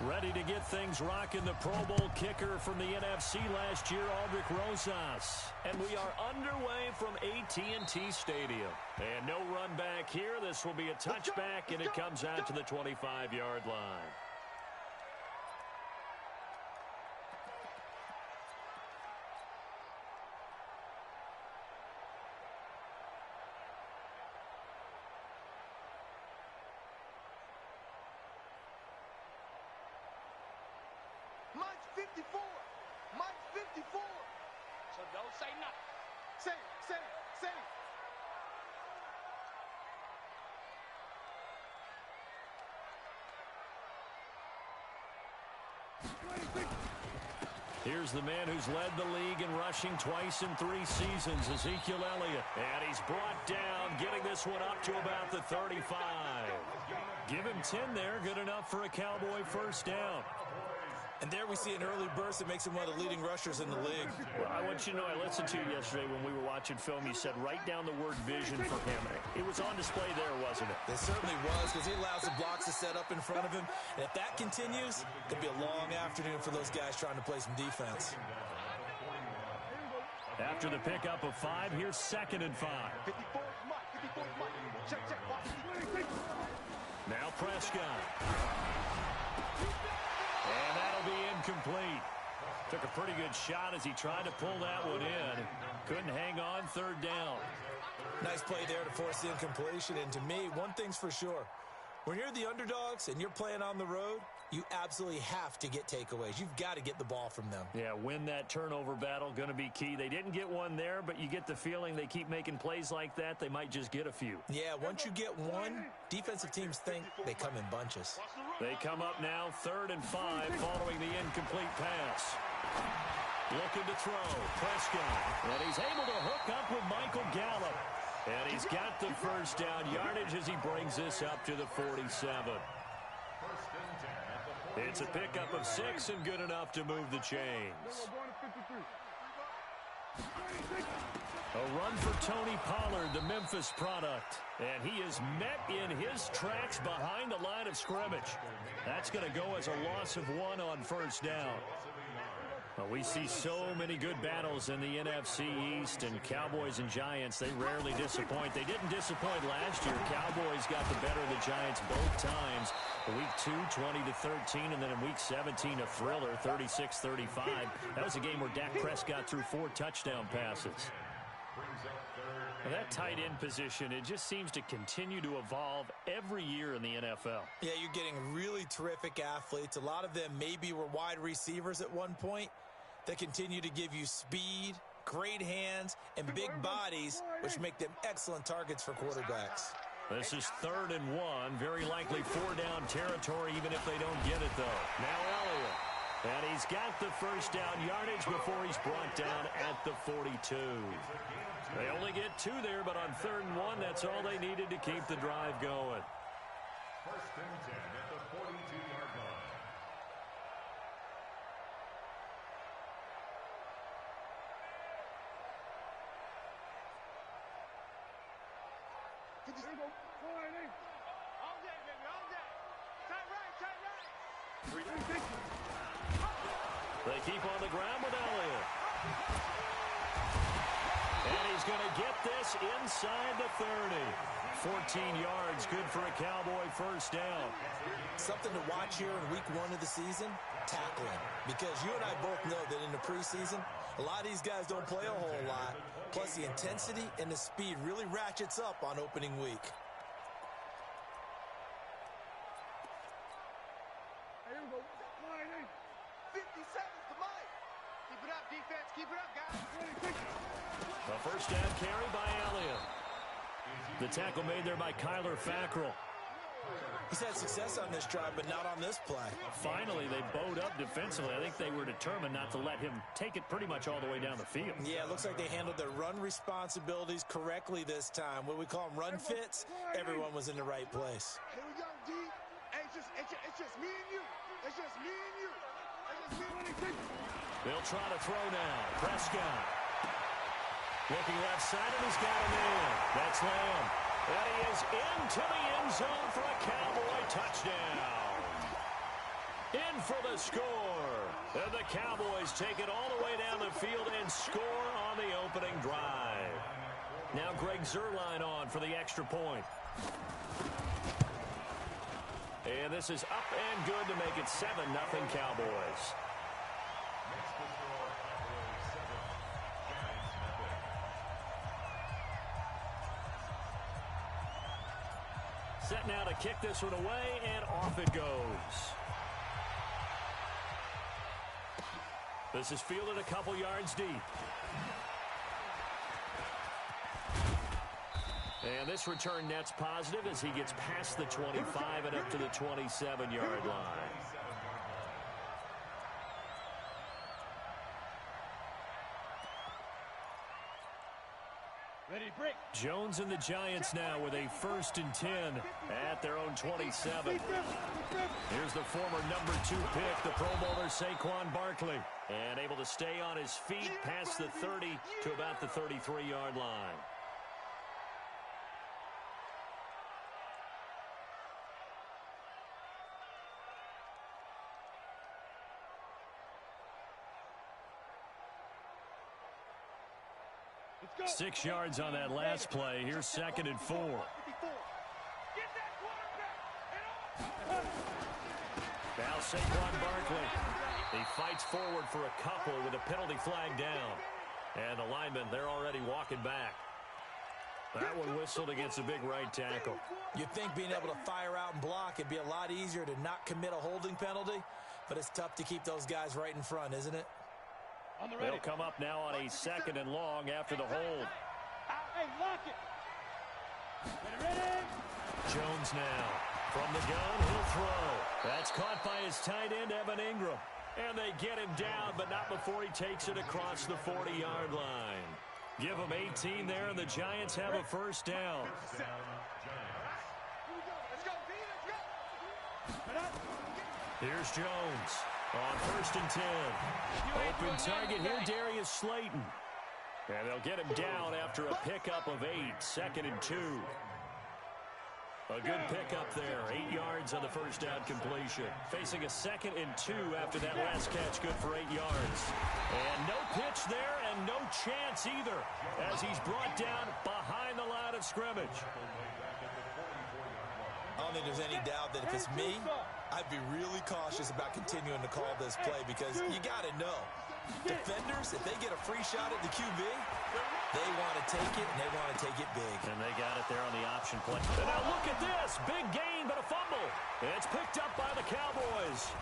Ready to get things rocking, the Pro Bowl kicker from the NFC last year, Aldrich Rosas. And we are underway from AT&T Stadium. And no run back here. This will be a touchback, and it comes out to the 25-yard line. Mike's 54. Mike's 54. So don't say nothing. Say it, say it, say it. Here's the man who's led the league in rushing twice in 3 seasons, Ezekiel Elliott. And he's brought down, getting this one up to about the 35. Give him 10 there, good enough for a Cowboy first down. And there we see an early burst that makes him one of the leading rushers in the league. Well, I want you to know, I listened to you yesterday when we were watching film. You said write down the word vision for him. It was on display there, wasn't it? It certainly was, because he allows the blocks to set up in front of him. And if that continues, it could be a long afternoon for those guys trying to play some defense. After the pickup of 5, here's 2nd and 5. 54 Mike, 54 Mike. Check, check. Now Prescott. And that'll be incomplete. Took a pretty good shot as he tried to pull that one in. Couldn't hang on, 3rd down. Nice play there to force the incompletion. And to me, one thing's for sure. When you're the underdogs and you're playing on the road, you absolutely have to get takeaways. You've got to get the ball from them. Yeah, win that turnover battle, going to be key. They didn't get one there, but you get the feeling they keep making plays like that, they might just get a few. Yeah, once you get one, defensive teams think they come in bunches. They come up now, 3rd and 5, following the incomplete pass. Looking to throw, Prescott. And he's able to hook up with Michael Gallup. And he's got the first down yardage as he brings this up to the 47. It's a pickup of 6 and good enough to move the chains. A run for Tony Pollard, the Memphis product. And he is met in his tracks behind the line of scrimmage. That's going to go as a loss of 1 on first down. Well, we see so many good battles in the NFC East, and Cowboys and Giants, they rarely disappoint. They didn't disappoint last year. Cowboys got the better of the Giants both times. Week 2, 20-13, and then in Week 17, a thriller, 36-35. That was a game where Dak Prescott threw 4 touchdown passes. And that tight end position, it just seems to continue to evolve every year in the NFL. Yeah, you're getting really terrific athletes. A lot of them maybe were wide receivers at one point. They continue to give you speed, great hands, and big bodies, which make them excellent targets for quarterbacks. This is 3rd and 1, very likely 4-down territory, even if they don't get it, though. Now Elliott. And he's got the first down yardage before he's brought down at the 42. They only get 2 there, but on 3rd and 1, that's all they needed to keep the drive going. 1st and 10 at the 42-yard line. There you go. All day, baby, all day. Tight right. They keep on the ground with Elliott. And he's going to get this inside the 30. 14 yards, good for a Cowboy first down. Something to watch here in Week 1 of the season, tackling. Because you and I both know that in the preseason, a lot of these guys don't play a whole lot. Plus, the intensity and the speed really ratchets up on opening week. Here we go. 57's the mic. Keep it up, defense. Keep it up, guys. A first down carry by Elliott. The tackle made there by Kyler Fackrell. He's had success on this drive, but not on this play. Finally, they bowed up defensively. I think they were determined not to let him take it pretty much all the way down the field. Yeah, it looks like they handled their run responsibilities correctly this time. What we call them run fits, everyone was in the right place. Here we go, D. Hey, it's just me and you. It's just me and you. It's just me and you. They'll try to throw now. Prescott. Looking left side, and he's got him in. That's Lamb. And he is into the end zone for a Cowboy touchdown. In for the score. And the Cowboys take it all the way down the field and score on the opening drive. Now Greg Zuerlein on for the extra point. And this is up and good to make it 7-0 Cowboys. Set now to kick this one away, and off it goes. This is fielded a couple yards deep. And this return net's positive as he gets past the 25 and up to the 27-yard line. Ready, break. Jones and the Giants now with a 1st and 10 at their own 27. Here's the former number 2 pick, the Pro Bowler Saquon Barkley. And able to stay on his feet past the 30 to about the 33-yard line. Let's go. 6 yards on that last play. Here's 2nd and 4. Now Saquon Barkley. He fights forward for a couple with a penalty flag down. And the linemen, they're already walking back. That one whistled against a big right tackle. You'd think being able to fire out and block it'd be a lot easier to not commit a holding penalty, but it's tough to keep those guys right in front, isn't it? They'll come up now on a 2nd and long after the hold. Hey, lock it. Ready. Jones now. From the gun, he'll throw. That's caught by his tight end, Evan Ingram. And they get him down, but not before he takes it across the 40-yard line. Give him 18 there, and the Giants have a 1st down. Here's Jones on 1st and 10. Open target here, Darius Slayton. And they'll get him down after a pickup of 8, 2nd and 2. A good pickup there, 8 yards on the 1st down completion. Facing a 2nd and 2 after that last catch, good for 8 yards. And no pitch there and no chance either as he's brought down behind the line of scrimmage. I don't think there's any doubt that if it's me, I'd be really cautious about continuing to call this play because you got to know. Defenders, if they get a free shot at the QB, they want to take it, and they want to take it big. And they got it there on the option play. And now look at this. Big gain, but a fumble. It's picked up by the Cowboys.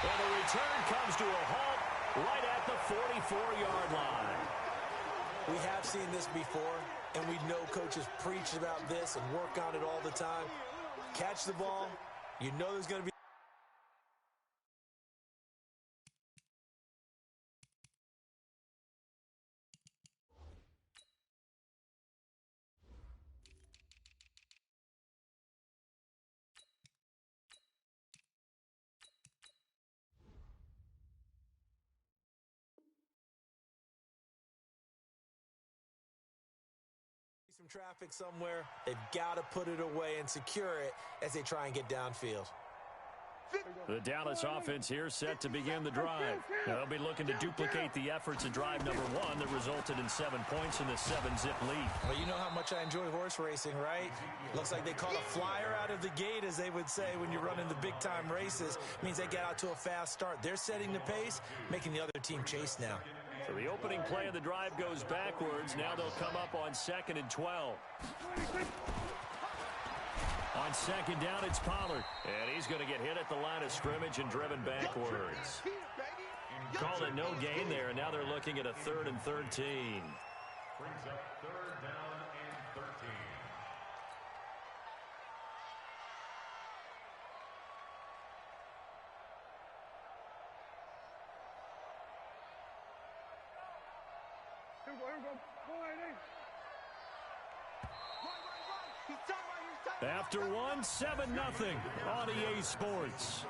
And the return comes to a halt right at the 44-yard line. We have seen this before, and we know coaches preach about this and work on it all the time. Catch the ball. You know there's going to be some traffic somewhere. They've got to put it away and secure it as they try and get downfield. The Dallas offense here set to begin the drive. Now they'll be looking to duplicate the efforts of drive number 1 that resulted in 7 points in the 7-zip lead. Well, you know how much I enjoy horse racing, right? Looks like they caught a flyer out of the gate, as they would say when you're running the big-time races. Means they get out to a fast start. They're setting the pace, making the other team chase now. So the opening play of the drive goes backwards. Now they'll come up on 2nd and 12. On 2nd down, it's Pollard. And he's going to get hit at the line of scrimmage and driven backwards. Called it no gain there, and now they're looking at a 3rd and 13. Brings up 3rd down and 13. Here we go. After 1, 7-0 on EA Sports.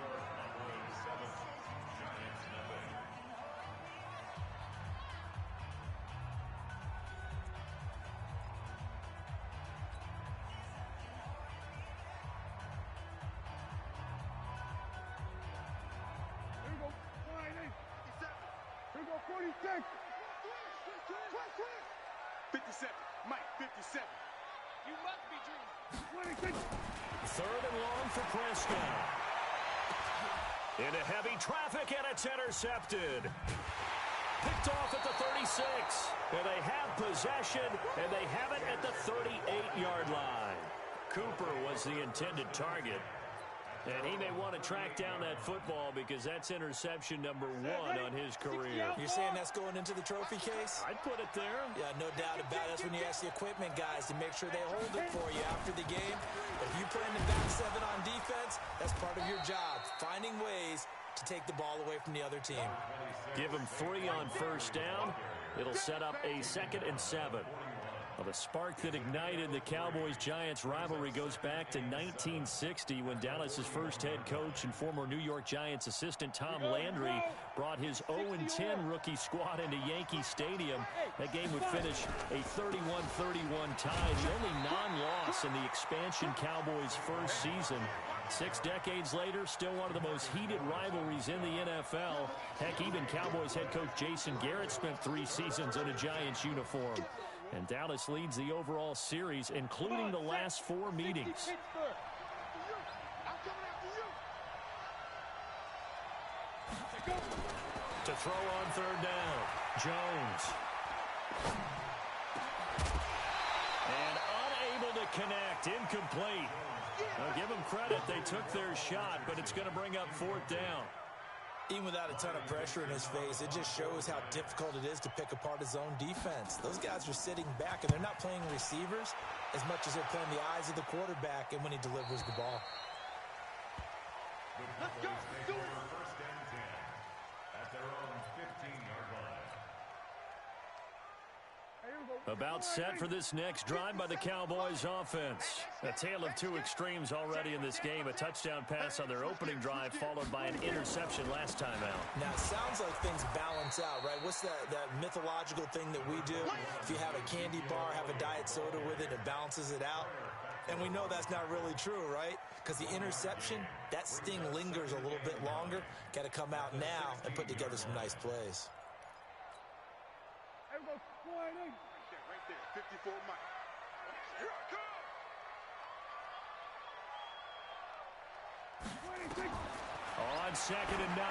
57. Mike, 57. You must be dreaming. Third and long for Prescott. Into heavy traffic, and it's intercepted. Picked off at the 36. And they have possession, and they have it at the 38-yard line. Cooper was the intended target. And he may want to track down that football because that's interception number 1 on his career. You're saying that's going into the trophy case? I'd put it there. Yeah, no doubt about it. That's when you ask the equipment guys to make sure they hold it for you after the game. If you play in the back 7 on defense, that's part of your job, finding ways to take the ball away from the other team. Give him 3 on first down. It'll set up a 2nd and 7. Well, the spark that ignited the Cowboys-Giants rivalry goes back to 1960 when Dallas's first head coach and former New York Giants assistant Tom Landry brought his 0-10 rookie squad into Yankee Stadium. That game would finish a 31-31 tie, the only non-loss in the expansion Cowboys' first season. 6 decades later, still one of the most heated rivalries in the NFL. Heck, even Cowboys head coach Jason Garrett spent 3 seasons in a Giants uniform. And Dallas leads the overall series, including the last 4 meetings. To throw on third down, Jones. And unable to connect, incomplete. Now give them credit, they took their shot, but it's going to bring up 4th down. Even without a ton of pressure in his face, it just shows how difficult it is to pick apart his own defense. Those guys are sitting back, and they're not playing receivers as much as they're playing the eyes of the quarterback and when he delivers the ball. Let's go. Do it. First and 10 at their own 15-yard line. About set for this next drive by the Cowboys offense. A tale of 2 extremes already in this game. A touchdown pass on their opening drive followed by an interception last time out. Now, it sounds like things balance out, right? What's that mythological thing that we do? If you have a candy bar, have a diet soda with it, it balances it out. And we know that's not really true, right? Because the interception, that sting lingers a little bit longer. Got to come out now and put together some nice plays. Right there, 54 Mike. Here I come. On 2nd and 9,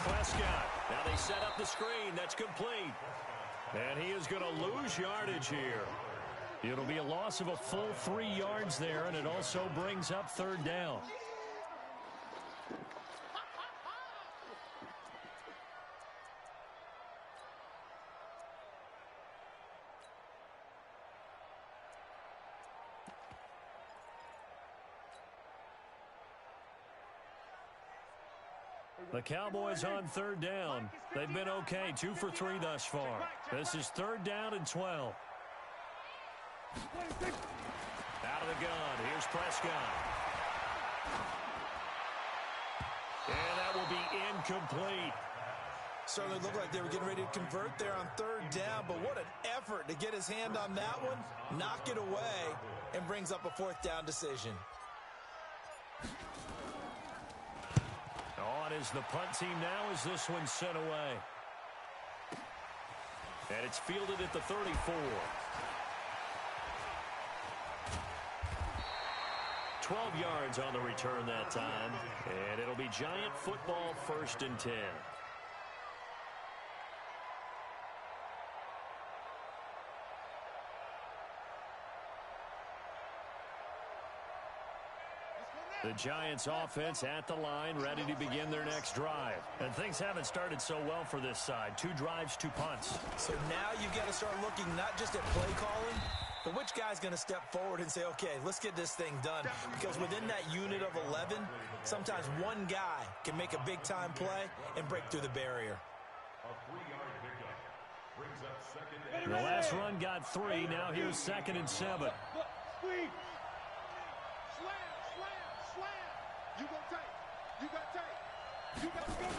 Prescott. Now they set up the screen. That's complete. And he is going to lose yardage here. It'll be a loss of a full 3 yards there, and it also brings up 3rd down. The Cowboys on 3rd down. They've been okay, 2 for 3 thus far. This is 3rd down and 12. Out of the gun, here's Prescott. And that will be incomplete. Certainly looked like they were getting ready to convert there on 3rd down, but what an effort to get his hand on that one, knock it away, and brings up a 4th down decision. On is the punt team now as this one's sent away. And it's fielded at the 34. 12 yards on the return that time. And it'll be Giant football 1st and 10. The Giants offense at the line, ready to begin their next drive. And things haven't started so well for this side. 2 drives, 2 punts. So now you got to start looking not just at play calling, but which guy's going to step forward and say, okay, let's get this thing done. Because within that unit of 11, sometimes one guy can make a big-time play and break through the barrier. A 3-yard pickup brings up 2nd and The last run got 3. Now here's 2nd and 7. You got tape. You got tape. You got to go.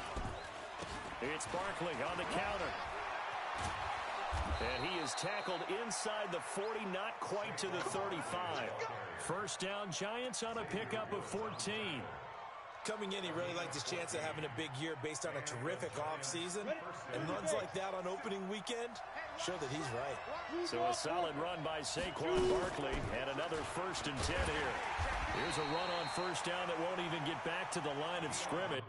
It's Barkley on the counter. And he is tackled inside the 40, not quite to the 35. First down, Giants on a pickup of 14. coming in, he really liked his chance of having a big year based on a terrific offseason. And runs like that on opening weekend show that he's right. So a solid run by Saquon Barkley and another 1st and 10 here. Here's a run on 1st down that won't even get back to the line of scrimmage.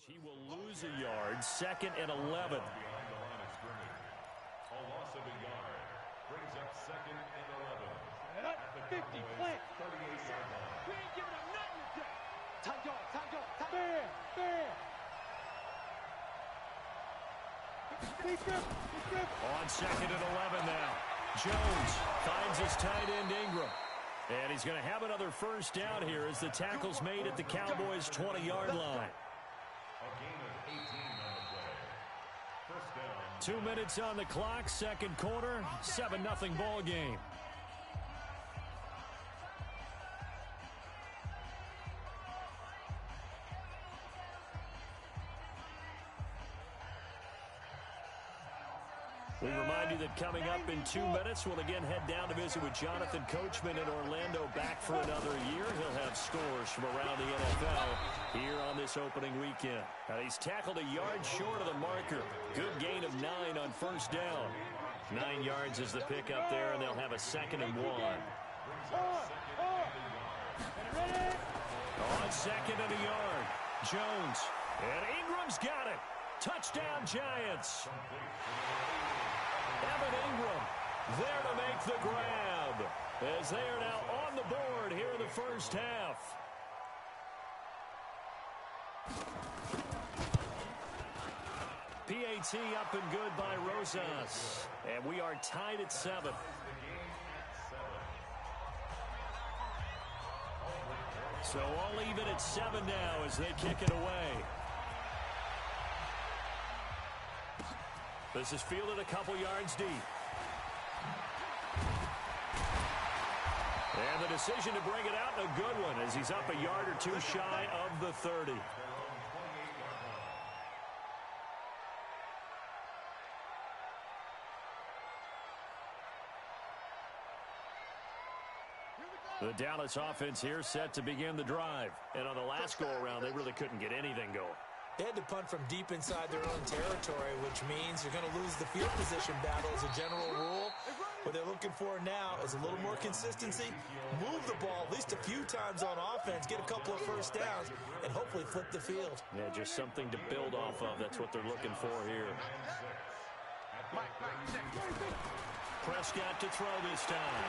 He will lose a yard, 2nd and 11. Beyond the line of scrimmage. A loss of a yard brings up 2nd and 11. At the 50, plant. 38-yard line. We ain't giving them nothing today. Time go, time go, time go. Fair. On 2nd and 11 now. Jones finds his tight end Ingram. And he's going to have another 1st down here as the tackle's made at the Cowboys' 20-yard line. A gain of 18 on the play. 1st down. 2 minutes on the clock, 2nd quarter, 7-0 ball game. We remind you that coming up in 2 minutes, we'll again head down to visit with Jonathan Coachman in Orlando, back for another year. He'll have scores from around the NFL here on this opening weekend. Now, he's tackled a yard short of the marker. Good gain of 9 on 1st down. 9 yards is the pickup there, and they'll have a 2nd and 1. On 2nd and a yard, Jones. And Ingram's got it. Touchdown, Giants. Evan Ingram there to make the grab as they are now on the board here in the 1st half. PAT up and good by Rosas. And we are tied at 7. So all even at 7 now as they kick it away. This is fielded a couple yards deep. And the decision to bring it out, a good one, as he's up a yard or 2 shy of the 30. The Dallas offense here set to begin the drive. And on the last go-around, they really couldn't get anything going. They had to punt from deep inside their own territory, which means you're going to lose the field position battle as a general rule. What they're looking for now is a little more consistency, move the ball at least a few times on offense, get a couple of 1st downs, and hopefully flip the field. Yeah, just something to build off of. That's what they're looking for here. Prescott to throw this time.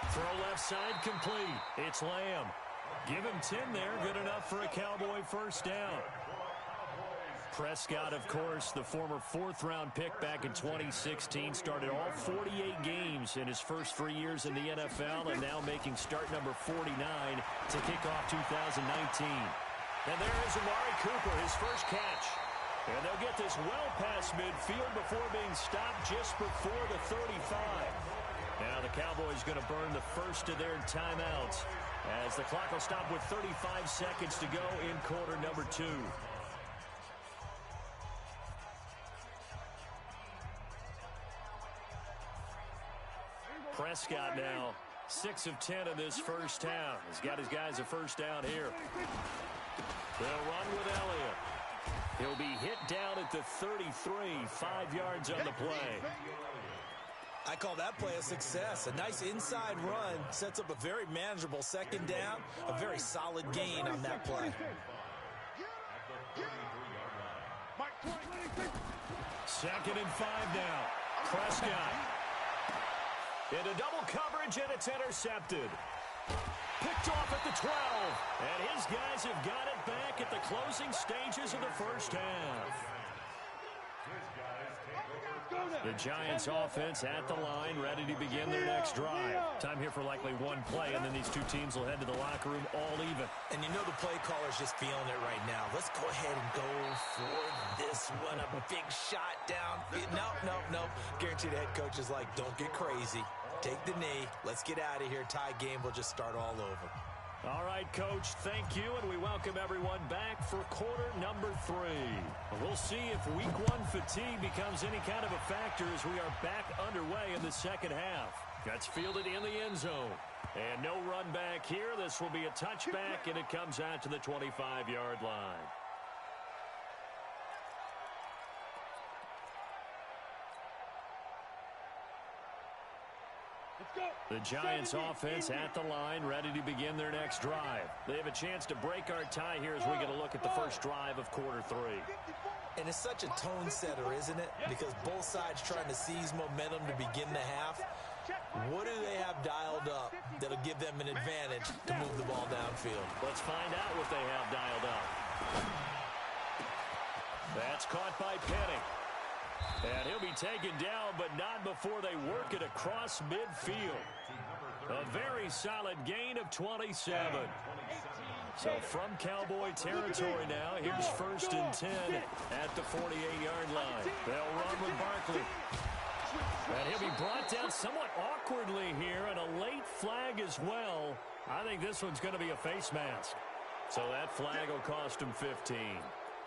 Throw left side complete. It's Lamb. Give him 10 there. Good enough for a Cowboy 1st down. Prescott, of course, the former 4th-round pick back in 2016, started all 48 games in his first 3 years in the NFL, and now making start number 49 to kick off 2019. And there is Amari Cooper, his first catch. And they'll get this well past midfield before being stopped just before the 35. Now the Cowboys going to burn the first of their timeouts as the clock will stop with 35 seconds to go in quarter number 2. Prescott now 6 of 10 in this 1st half. He's got his guys a 1st down here. They'll run with Elliott. He'll be hit down at the 33, 5 yards on the play. I call that play a success. A nice inside run sets up a very manageable 2nd down, a very solid gain on that play. 2nd and 5 now. Prescott. Into double coverage, and it's intercepted. Picked off at the 12. And his guys have got it back at the closing stages of the 1st half. The Giants offense at the line, ready to begin their next drive. Time here for likely one play, and then these two teams will head to the locker room all even. And you know the play caller's just feeling it right now. Let's go ahead and go for this one. A big shot down. No. Guaranteed the head coach is like, don't get crazy. Take the knee. Let's get out of here. Tie game will just start all over. All right, Coach, thank you, and we welcome everyone back for quarter number 3. We'll see if week 1 fatigue becomes any kind of a factor as we are back underway in the second half. That's fielded in the end zone. And no run back here. This will be a touchback, and it comes out to the 25-yard line. The Giants offense at the line, ready to begin their next drive. They have a chance to break our tie here as we get a look at the first drive of quarter 3. And it's such a tone setter, isn't it? Because both sides trying to seize momentum to begin the half. What do they have dialed up that'll give them an advantage to move the ball downfield? Let's find out what they have dialed up. That's caught by Penning. And he'll be taken down, but not before they work it across midfield. A very solid gain of 27. So from Cowboy territory now, here's 1st and 10 at the 48-yard line. They'll run with Barkley. And he'll be brought down somewhat awkwardly here, and a late flag as well. I think this one's going to be a face mask. So that flag will cost him 15.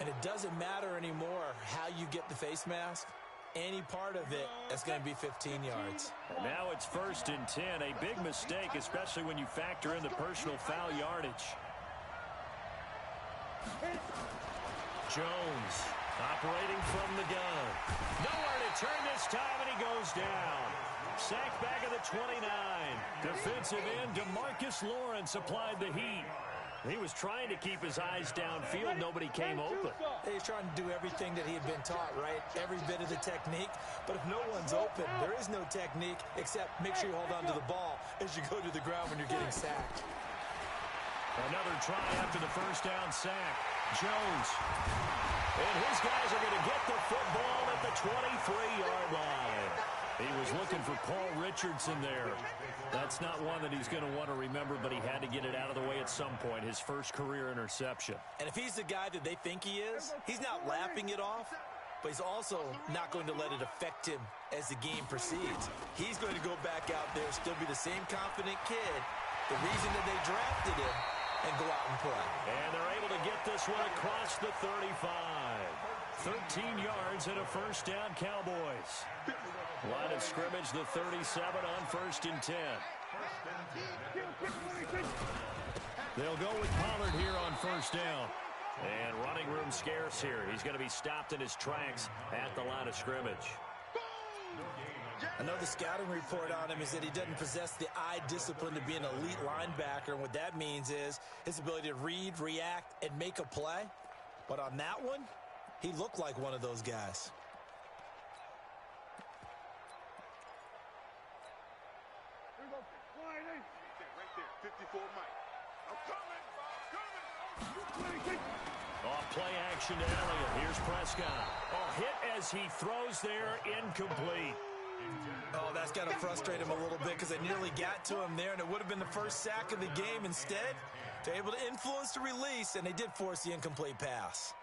And it doesn't matter anymore how you get the face mask. Any part of it is going to be 15 yards. And now it's 1st and 10. A big mistake, especially when you factor in the personal foul yardage. Jones operating from the gun. Nowhere to turn this time, and he goes down. Sacked back at the 29. Defensive end DeMarcus Lawrence applied the heat. He was trying to keep his eyes downfield. Nobody came open. He's trying to do everything that he had been taught, right? Every bit of the technique. But if no one's open, there is no technique except make sure you hold on to the ball as you go to the ground when you're getting sacked. Another try after the first down sack. Jones. And his guys are going to get the football at the 23-yard line. He was looking for Paul Richardson there. That's not one that he's going to want to remember, but he had to get it out of the way at some point. His first career interception. And if he's the guy that they think he is, he's not laughing it off, but he's also not going to let it affect him as the game proceeds. He's going to go back out there, still be the same confident kid, the reason that they drafted him, and go out and play. And they're able to get this one across the 35. 13 yards and a first down, Cowboys. Line of scrimmage, the 37 on 1st and 10. They'll go with Pollard here on 1st down. And running room scarce here. He's going to be stopped in his tracks at the line of scrimmage. I know the scouting report on him is that he doesn't possess the eye discipline to be an elite linebacker. And what that means is his ability to read, react, and make a play. But on that one, he looked like one of those guys. Off play action to Elliott. Here's Prescott. Oh, hit as he throws there, incomplete. Oh, that's got to frustrate him a little bit because they nearly got to him there, and it would have been the first sack of the game. Instead, they're able to influence the release, and they did force the incomplete pass.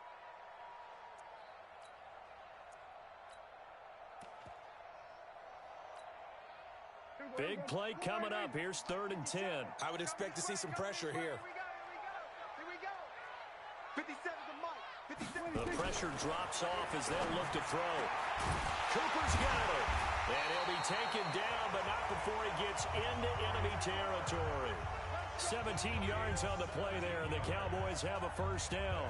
Big play coming up. Here's 3rd and 10. I would expect to see some pressure here. The pressure drops off as they'll look to throw. Cooper's got it. And he'll be taken down, but not before he gets into enemy territory. 17 yards on the play there, and the Cowboys have a first down.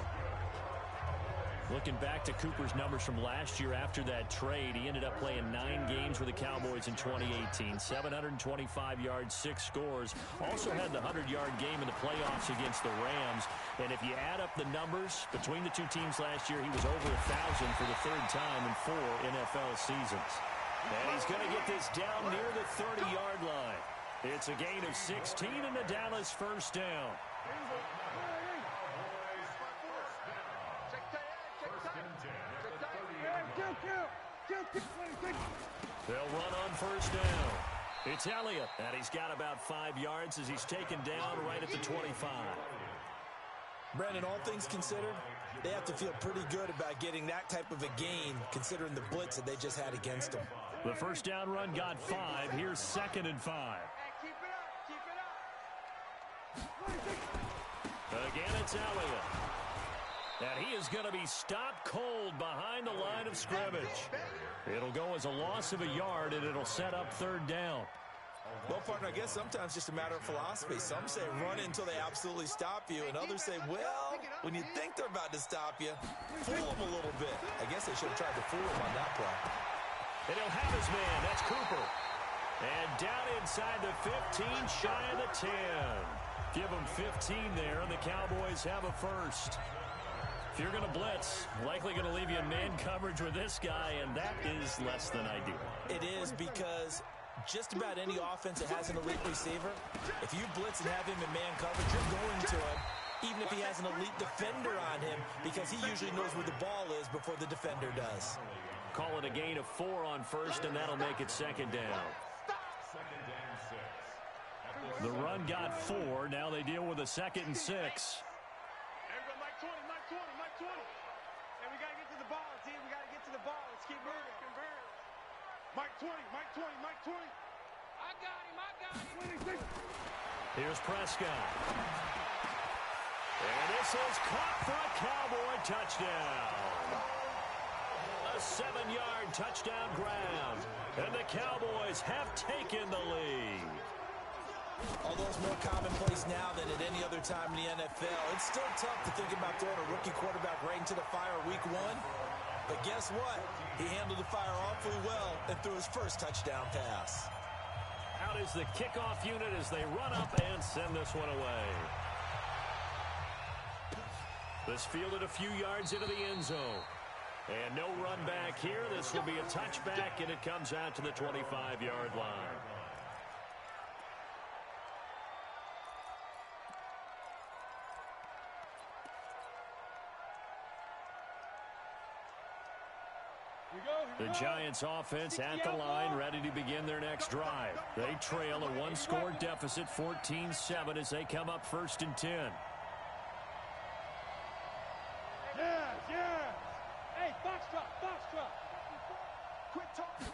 Looking back to Cooper's numbers from last year after that trade, he ended up playing 9 games with the Cowboys in 2018. 725 yards, 6 scores. Also had the 100-yard game in the playoffs against the Rams. And if you add up the numbers between the two teams last year, he was over 1,000 for the 3rd time in 4 NFL seasons. And he's going to get this down near the 30-yard line. It's a gain of 16 and the Dallas first down. They'll run on first down. It's Elliott, and he's got about 5 yards as he's taken down right at the 25. Brandon, all things considered, they have to feel pretty good about getting that type of a gain considering the blitz that they just had against them. The first down run got 5. Here's 2nd and 5. Keep it up. Again, it's Elliott. And he is going to be stopped cold behind the line of scrimmage. It'll go as a loss of a yard, and it'll set up 3rd down. Well, partner, I guess sometimes just a matter of philosophy. Some say run until they absolutely stop you, and others say, well, when you think they're about to stop you, fool them a little bit. I guess they should have tried to fool him on that play. And he'll have his man. That's Cooper. And down inside the 15, shy of the 10. Give them 15 there, and the Cowboys have a first. If you're going to blitz, likely going to leave you in man coverage with this guy, and that is less than ideal. It is, because just about any offense that has an elite receiver, if you blitz and have him in man coverage, you're going to him, even if he has an elite defender on him, because he usually knows where the ball is before the defender does. Call it a gain of 4 on first, and that'll make it 2nd down. The run got 4. Now they deal with a 2nd and 6. Mike 20. And we got to get to the ball, team. We got to get to the ball. Let's keep moving. Mike 20. I got him. Here's Prescott. And this is caught for a Cowboy touchdown. A 7-yard touchdown grab. And the Cowboys have taken the lead. Although it's more commonplace now than at any other time in the NFL, it's still tough to think about throwing a rookie quarterback right into the fire week 1. But guess what? He handled the fire awfully well and threw his first touchdown pass. Out is the kickoff unit as they run up and send this one away. This fielded a few yards into the end zone. And no run back here. This will be a touchback, and it comes out to the 25-yard line. The Giants offense at the line, ready to begin their next drive. They trail a 1-score deficit, 14-7, as they come up 1st and 10. Yeah. Hey, box drop. Quit talking.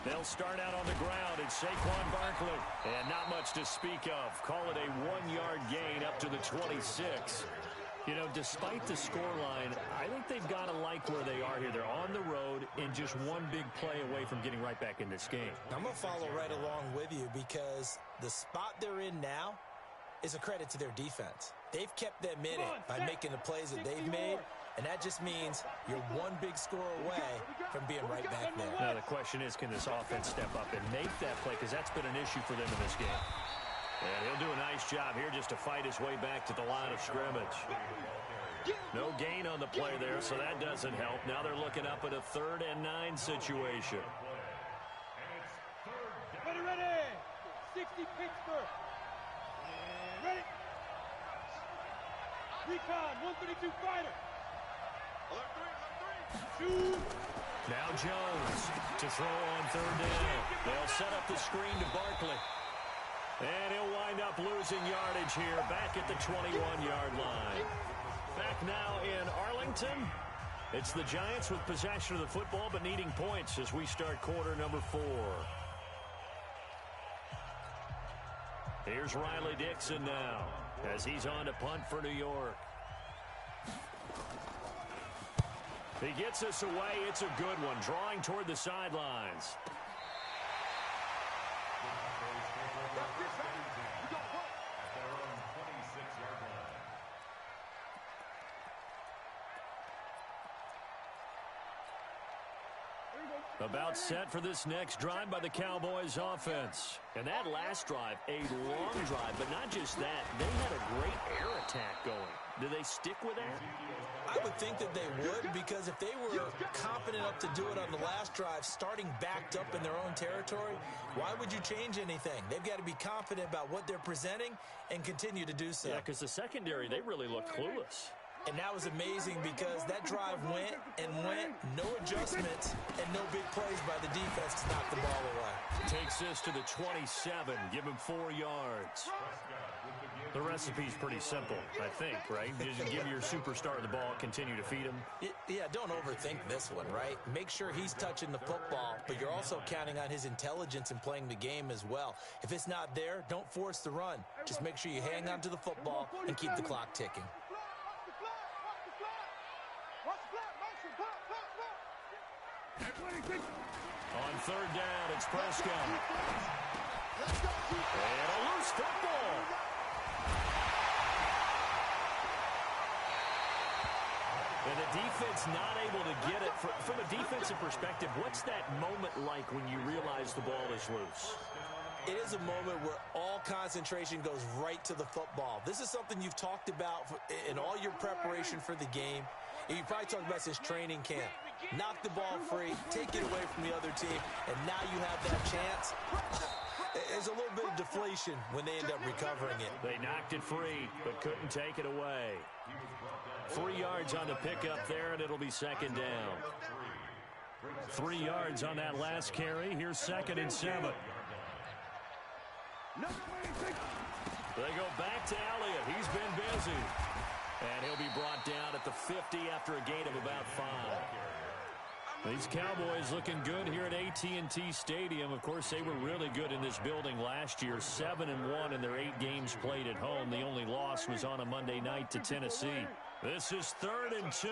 They'll start out on the ground. It's Saquon Barkley. And not much to speak of. Call it a 1-yard gain up to the 26. You know, despite the scoreline, I think they've got to like where they are here. They're on the road and just one big play away from getting right back in this game. I'm going to follow right along with you because the spot they're in now is a credit to their defense. They've kept them in it by making the plays that they've made, and that just means you're one big score away from being right back there. Now, the question is, can this offense step up and make that play? Because that's been an issue for them in this game. And he'll do a nice job here just to fight his way back to the line of scrimmage. No gain on the play there, so that doesn't help. Now they're looking up at a 3rd and 9 situation. Ready. 60 Pittsburgh. Ready. Recon, 132 fighter. Alert 3. Shoot. Now Jones to throw on 3rd down. They'll set up the screen to Barkley. And he'll wind up losing yardage here back at the 21-yard line. Back now in Arlington. It's the Giants with possession of the football but needing points as we start quarter number 4. Here's Riley Dixon now as he's on to punt for New York. He gets us away. It's a good one, drawing toward the sidelines. About set for this next drive by the Cowboys offense. And that last drive, a long drive, but not just that. They had a great air attack going. Do they stick with that? I would think that they would, because if they were confident enough to do it on the last drive, starting backed up in their own territory, why would you change anything? They've got to be confident about what they're presenting and continue to do so. Yeah, because the secondary, they really looked clueless. And that was amazing because that drive went and went, no adjustments and no big plays by the defense to knock the ball away. Takes this to the 27, give him 4 yards. The recipe's pretty simple, I think, right? You just give your superstar the ball, continue to feed him. Yeah, don't overthink this one, right? Make sure he's touching the football, but you're also counting on his intelligence in playing the game as well. If it's not there, don't force the run. Just make sure you hang on to the football and keep the clock ticking. On third down, it's Prescott. And a loose football. And the defense not able to get it. From a defensive perspective, what's that moment like when you realize the ball is loose? It is a moment where all concentration goes right to the football. This is something you've talked about in all your preparation for the game. You probably talked about this training camp. Knock the ball free, take it away from the other team, and now you have that chance. There's a little bit of deflation when they end up recovering it. They knocked it free, but couldn't take it away. 3 yards on the pickup there, and it'll be second down. 3 yards on that last carry. Here's 2nd and 7. They go back to Elliott. He's been busy. And he'll be brought down at the 50 after a gain of about 5. These Cowboys looking good here at AT&T Stadium. Of course, they were really good in this building last year. 7-1 in their 8 games played at home. The only loss was on a Monday night to Tennessee. This is 3rd and 2.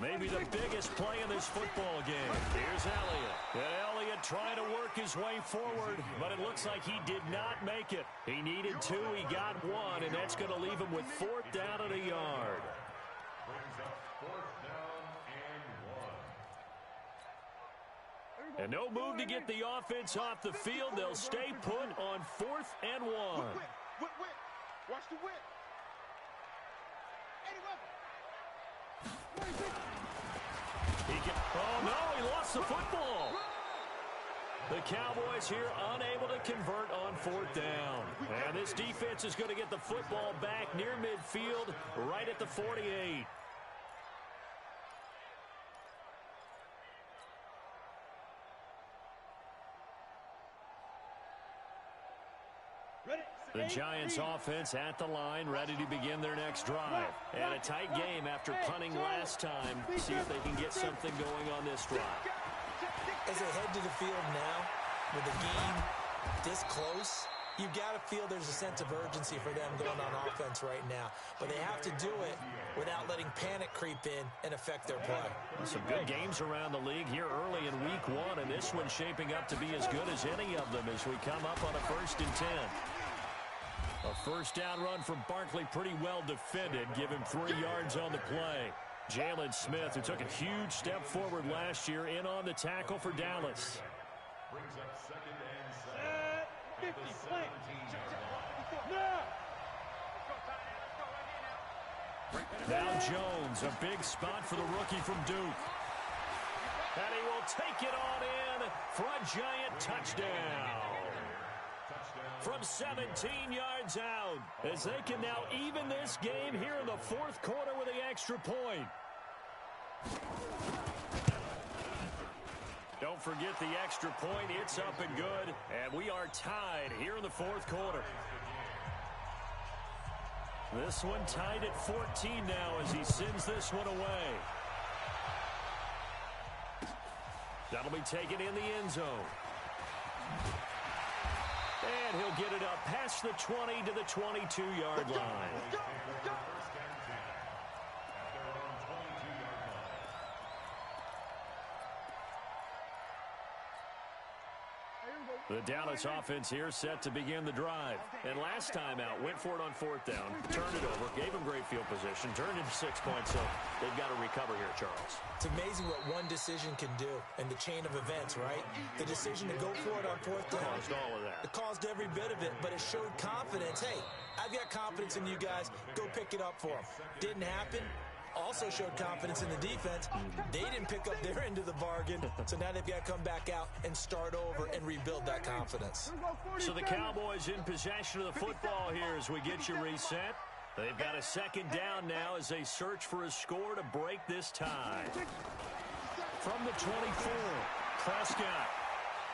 Maybe the biggest play in this football game. Here's Elliott. And Elliott trying to work his way forward, but it looks like he did not make it. He needed 2. He got 1, and that's going to leave him with 4th down and a yard. Brings up 4th down and 1. And no move to get the offense off the field. They'll stay put on 4th and 1. Watch the whip. Oh, no, he lost the football. The Cowboys here unable to convert on 4th down. And this defense is going to get the football back near midfield, right at the 48. The Giants offense at the line, ready to begin their next drive. And a tight game after punting last time. See if they can get something going on this drive. As they head to the field now, with the game this close, you've got to feel there's a sense of urgency for them going on offense right now. But they have to do it without letting panic creep in and affect their play. Some good games around the league here early in week 1, and this one's shaping up to be as good as any of them as we come up on a 1st and 10. A 1st down run from Barkley, pretty well defended. Give him 3 yards on the play. Jalen Smith, who took a huge step forward last year, in on the tackle for Dallas. Brings up 2nd and 7. 50, play. Now Jones, a big spot for the rookie from Duke. And he will take it on in for a giant touchdown. From 17 yards out, as they can now even this game here in the 4th quarter with the extra point. Don't forget the extra point. It's up and good, and we are tied here in the 4th quarter. This one tied at 14 now as he sends this one away. That'll be taken in the end zone. And he'll get it up past the 20 to the 22-yard line. The Dallas offense here set to begin the drive. And last time out, went for it on 4th down, turned it over, gave them great field position, turned into 6 points, so they've got to recover here, Charles. It's amazing what one decision can do in the chain of events, right? The decision to go for it on 4th down. Caused all of that. It caused every bit of it, but it showed confidence. Hey, I've got confidence in you guys. Go pick it up for them. Didn't happen. Also showed confidence in the defense. They didn't pick up their end of the bargain, so now they've got to come back out and start over and rebuild that confidence. So the Cowboys in possession of the football here as we get you reset. They've got a second down now as they search for a score to break this tie. From the 24, Prescott.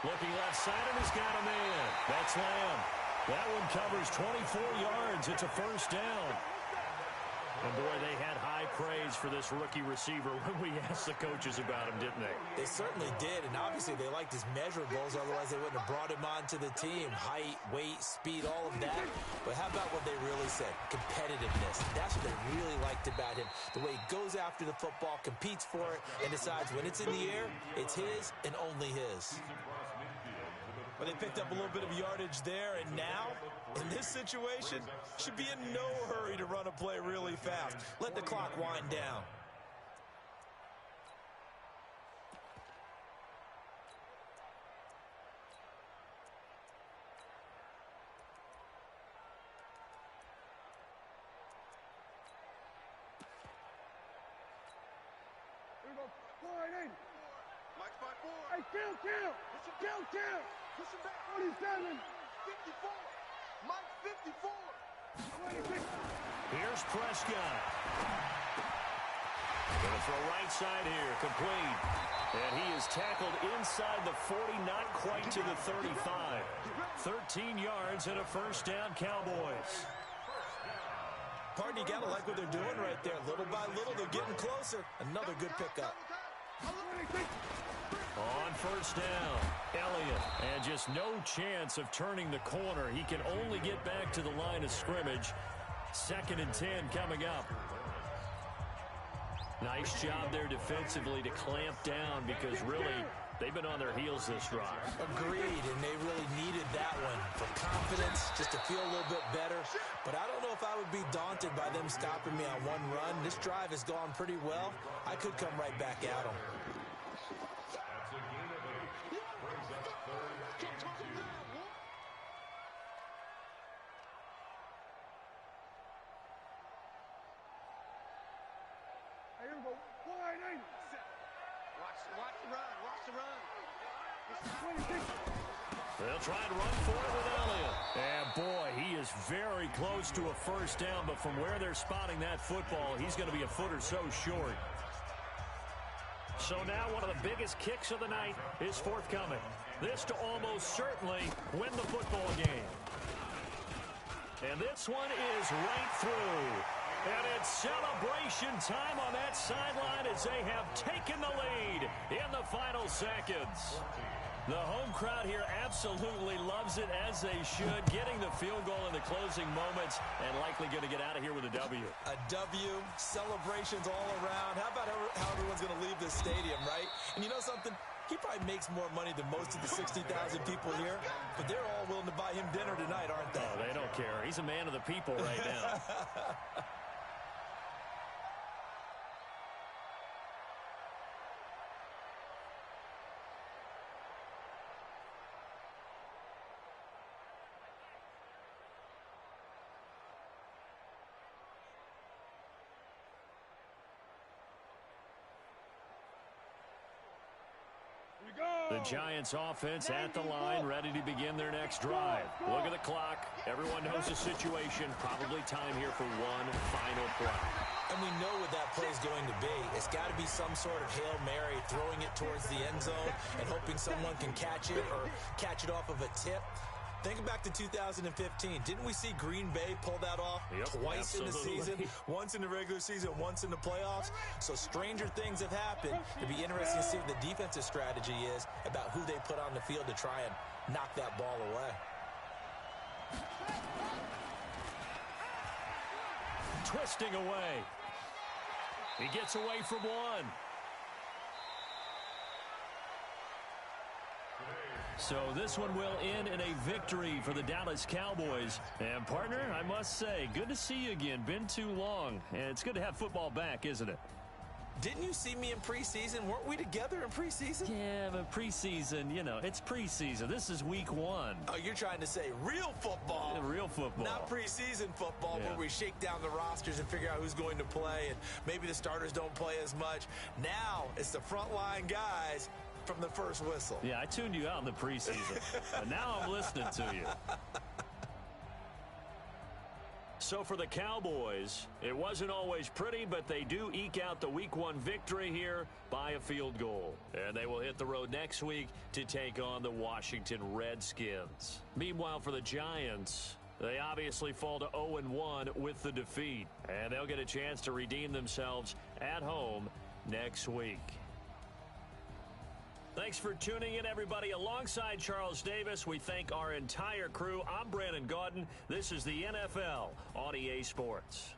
Looking left side, and he's got a man. That's Lamb. That one covers 24 yards. It's a first down. And, boy, they had high praise for this rookie receiver when we asked the coaches about him, didn't they? They certainly did, and obviously they liked his measurables. Otherwise, they wouldn't have brought him onto the team. Height, weight, speed, all of that. But how about what they really said? Competitiveness. That's what they really liked about him. The way he goes after the football, competes for it, and decides when it's in the air, it's his and only his. But they picked up a little bit of yardage there, and now, in this situation, should be in no hurry to run a play really fast. Let the clock wind down. Here we go. 480. Mike's by 4. Hey, count. Count. Push him back. 47. 54. Mike 54. 26. Here's Prescott. Going to throw right side here, complete. And he is tackled inside the 40, not quite to the 35. 13 yards and a first down, Cowboys. Pardon, you got to like what they're doing right there. Little by little, they're getting closer. Another good pickup. On first down, Elliott, and just no chance of turning the corner. He can only get back to the line of scrimmage. 2nd and 10 coming up. Nice job there defensively to clamp down because really they've been on their heels this drive. Agreed, and they really needed that one for confidence, just to feel a little bit better. But I don't know if I would be daunted by them stopping me on one run. This drive has gone pretty well. I could come right back at them. Here we go. 180. Watch the run. 26. They'll try and run for it with Elliott. And, boy, he is very close to a first down, but from where they're spotting that football, he's going to be a foot or so short. So now one of the biggest kicks of the night is forthcoming. This to almost certainly win the football game. And this one is right through. And it's celebration time on that sideline as they have taken the lead in the final seconds. The home crowd here absolutely loves it, as they should, getting the field goal in the closing moments and likely going to get out of here with a W. A W, celebrations all around. How about how everyone's going to leave this stadium, right? And you know something? He probably makes more money than most of the 60,000 people here, but they're all willing to buy him dinner tonight, aren't they? Oh, they don't care. He's a man of the people right now. The Giants offense at the line, ready to begin their next drive. Look at the clock. Everyone knows the situation. Probably time here for one final play. And we know what that play is going to be. It's got to be some sort of Hail Mary, throwing it towards the end zone and hoping someone can catch it or catch it off of a tip. Think back to 2015. Didn't we see Green Bay pull that off twice in the season? Once in the regular season, once in the playoffs. So stranger things have happened. It'd be interesting to see what the defensive strategy is about who they put on the field to try and knock that ball away. Twisting away. He gets away from one. So this one will end in a victory for the Dallas Cowboys. And, partner, I must say, good to see you again. Been too long. And it's good to have football back, isn't it? Didn't you see me in preseason? Weren't we together in preseason? Yeah, but preseason, you know, it's preseason. This is week 1. Oh, you're trying to say real football. Yeah, real football. Not preseason football where we shake down the rosters and figure out who's going to play, and maybe the starters don't play as much. Now it's the frontline guys from the first whistle. Yeah, I tuned you out in the preseason. And now I'm listening to you. So So for the Cowboys, it wasn't always pretty, but they do eke out the Week 1 victory here by a field goal. And they will hit the road next week to take on the Washington Redskins. Meanwhile, for the Giants, they obviously fall to 0-1 with the defeat. And they'll get a chance to redeem themselves at home next week. Thanks for tuning in, everybody. Alongside Charles Davis, we thank our entire crew. I'm Brandon Gaudin. This is the NFL on EA Sports.